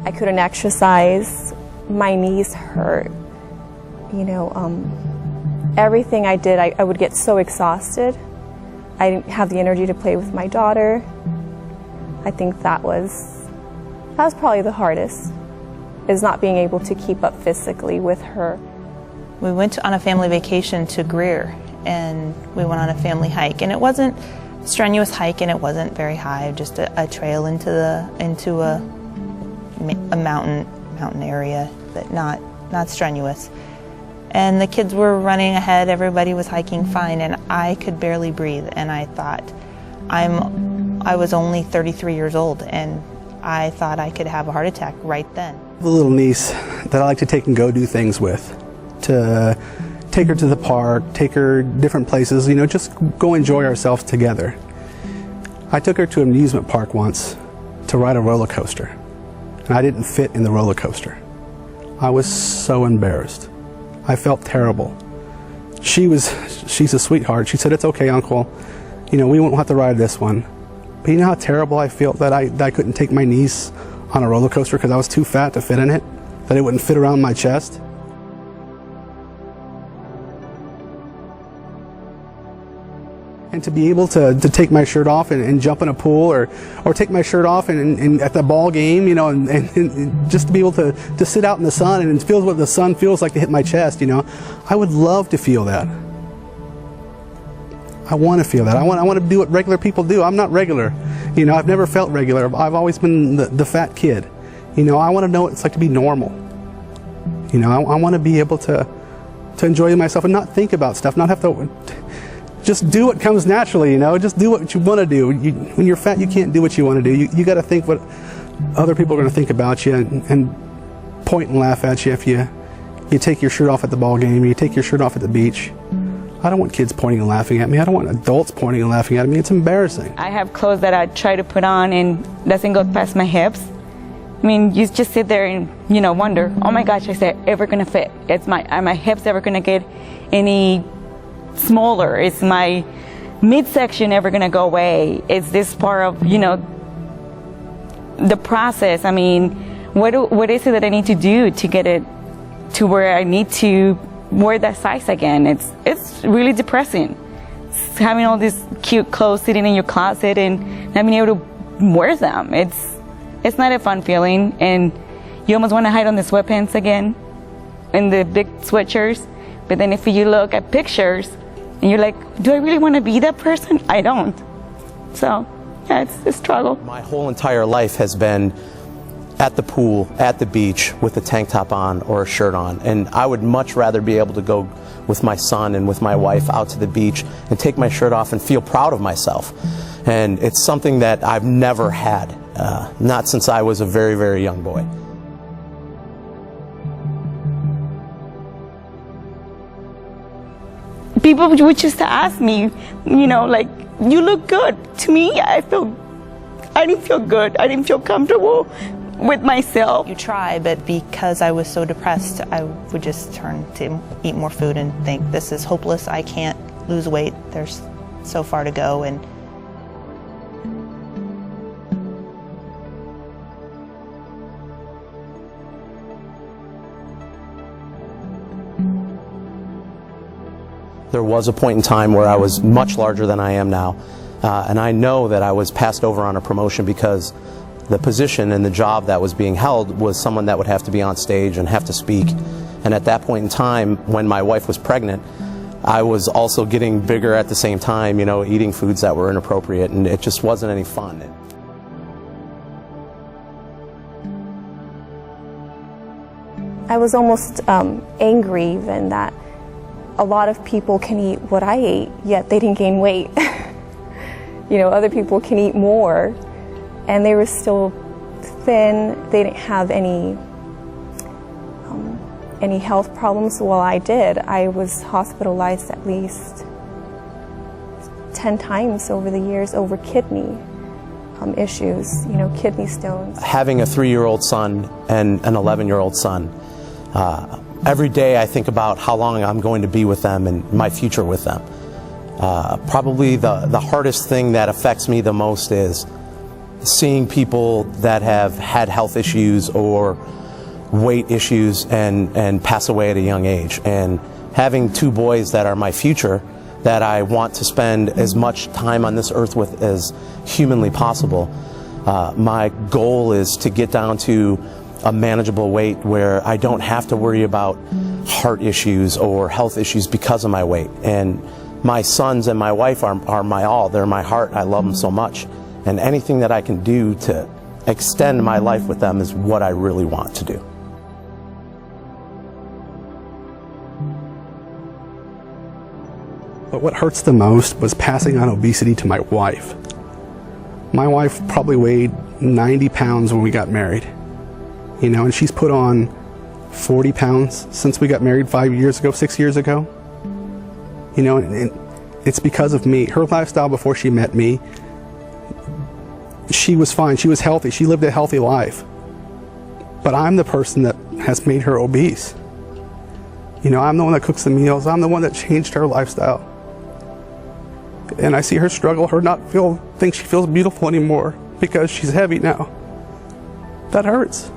I couldn't exercise, my knees hurt, everything I did, I would get so exhausted. I didn't have the energy to play with my daughter. I think that was probably the hardest, is not being able to keep up physically with her. We went on a family vacation to Greer, and we went on a family hike, and it wasn't a strenuous hike, and it wasn't very high, just a trail into a mountain area, but not strenuous. And the kids were running ahead, everybody was hiking fine, and I could barely breathe, and I thought, I was only 33 years old, and I thought I could have a heart attack right then. The little niece that I like to take and go do things with, to take her to the park, take her different places, just go enjoy ourselves together. I took her to an amusement park once to ride a roller coaster, and I didn't fit in the roller coaster. I was so embarrassed. I felt terrible. She's a sweetheart. She said, "It's okay, Uncle. We won't have to ride this one." But you know how terrible I felt that I couldn't take my niece on a roller coaster because I was too fat to fit in it, that it wouldn't fit around my chest. And to be able to take my shirt off and jump in a pool, or take my shirt off and at the ball game, and just to be able to sit out in the sun and feel what the sun feels like to hit my chest, I would love to feel that. I want to feel that. I want to do what regular people do. I'm not regular. I've never felt regular. I've always been the fat kid. I want to know what it's like to be normal. I want to be able to enjoy myself and not think about stuff, not have to just do what comes naturally, just do what you want to do. When you're fat, you can't do what you want to do. You got to think what other people are going to think about you and point and laugh at you if you take your shirt off at the ball game, you take your shirt off at the beach. I don't want kids pointing and laughing at me. I don't want adults pointing and laughing at me. It's embarrassing. I have clothes that I try to put on and doesn't go past my hips. I mean, you just sit there and, wonder, oh my gosh, is that ever going to fit? Are my hips ever going to get any smaller? Is my midsection ever going to go away? Is this part of, the process? I mean, what is it that I need to do to get it to where I need to wear that size again? It's really depressing. Having all these cute clothes sitting in your closet and not being able to wear them. It's not a fun feeling, and you almost want to hide on the sweatpants again and the big sweatshirts. But then if you look at pictures and you're like, do I really want to be that person? I don't. So yeah, it's a struggle. My whole entire life has been at the pool, at the beach, with a tank top on or a shirt on. And I would much rather be able to go with my son and with my wife out to the beach and take my shirt off and feel proud of myself. And it's something that I've never had, not since I was a very, very young boy. People would just ask me, like, you look good. To me, I didn't feel good. I didn't feel comfortable with myself. You try, but because I was so depressed, I would just turn to eat more food and think, this is hopeless. I can't lose weight. There's so far to go. And there was a point in time where I was much larger than I am now, and I know that I was passed over on a promotion because the position and the job that was being held was someone that would have to be on stage and have to speak. And at that point in time, when my wife was pregnant, I was also getting bigger at the same time, eating foods that were inappropriate, and it just wasn't any fun. I was almost angry even that a lot of people can eat what I ate, yet they didn't gain weight. Other people can eat more, and they were still thin. They didn't have any health problems. Well, I did. I was hospitalized at least 10 times over the years over kidney issues, kidney stones. Having a 3-year-old son and an 11-year-old son, every day I think about how long I'm going to be with them and my future with them. Probably the hardest thing that affects me the most is seeing people that have had health issues or weight issues and pass away at a young age. And having two boys that are my future, that I want to spend as much time on this earth with as humanly possible, my goal is to get down to a manageable weight where I don't have to worry about heart issues or health issues because of my weight. And my sons and my wife are my all. They're my heart. I love them so much. And anything that I can do to extend my life with them is what I really want to do. But what hurts the most was passing on obesity to my wife. My wife probably weighed 90 pounds when we got married. You know, and she's put on 40 pounds since we got married 6 years ago. You know, and it's because of me. Her lifestyle before she met me, she was fine. She was healthy. She lived a healthy life. But I'm the person that has made her obese. You know, I'm the one that cooks the meals. I'm the one that changed her lifestyle. And I see her struggle, her not think she feels beautiful anymore because she's heavy now. That hurts.